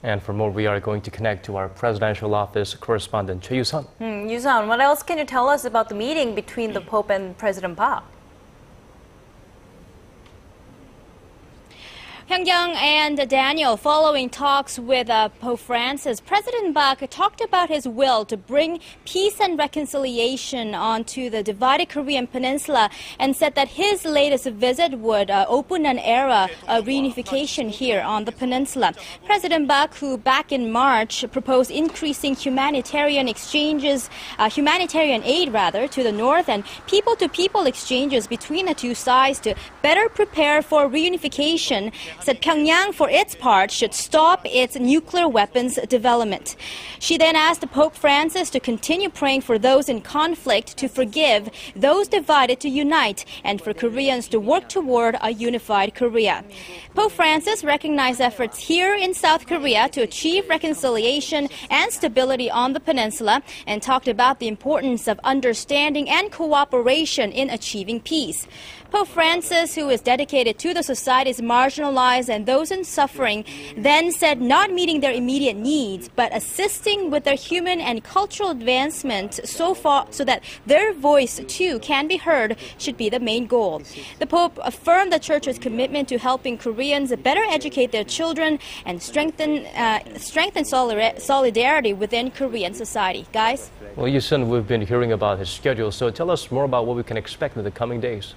And for more, we are going to connect to our presidential office correspondent, Choi You-sun. You-sun, what else can you tell us about the meeting between the Pope and President Park? Hyun-kyung and Daniel, following talks with Pope Francis, President Park talked about his will to bring peace and reconciliation onto the divided Korean peninsula and said that his latest visit would open an era of reunification here on the peninsula. President Park, who back in March proposed increasing humanitarian exchanges, humanitarian aid rather, to the north and people-to-people exchanges between the two sides to better prepare for reunification, said Pyongyang, for its part, should stop its nuclear weapons development. She then asked Pope Francis to continue praying for those in conflict to forgive, those divided to unite, and for Koreans to work toward a unified Korea. Pope Francis recognized efforts here in South Korea to achieve reconciliation and stability on the peninsula and talked about the importance of understanding and cooperation in achieving peace. Pope Francis, who is dedicated to the society's marginalized and those in suffering, then said not meeting their immediate needs, but assisting with their human and cultural advancement so that their voice too can be heard should be the main goal. The Pope affirmed the Church's commitment to helping Koreans better educate their children and strengthen solidarity within Korean society. Guys? Well, You-sun, we've been hearing about his schedule, so tell us more about what we can expect in the coming days.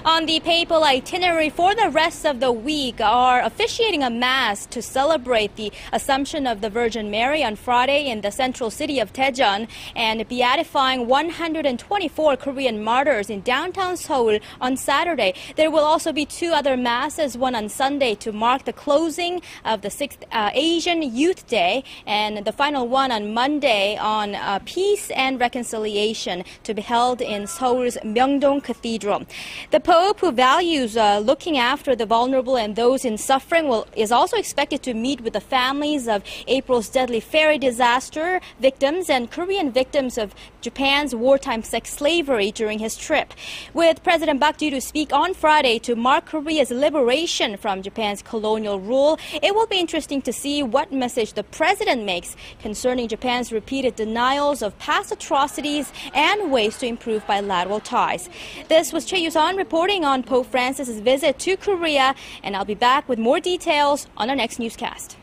On the papal itinerary for the rest of the week are officiating a mass to celebrate the Assumption of the Virgin Mary on Friday in the central city of Daejeon and beatifying 124 Korean martyrs in downtown Seoul on Saturday. There will also be two other masses, one on Sunday to mark the closing of the 6th Asian Youth Day and the final one on Monday on peace and reconciliation to be held in Seoul's Myeongdong Cathedral. The Pope, who values looking after the vulnerable and those in suffering, is also expected to meet with the families of April's deadly ferry disaster victims and Korean victims of Japan's wartime sex slavery during his trip. With President Park due to speak on Friday to mark Korea's liberation from Japan's colonial rule, it will be interesting to see what message the president makes concerning Japan's repeated denials of past atrocities and ways to improve bilateral ties. This was Choi You-sun reporting on Pope Francis' visit to Korea, and I'll be back with more details on our next newscast.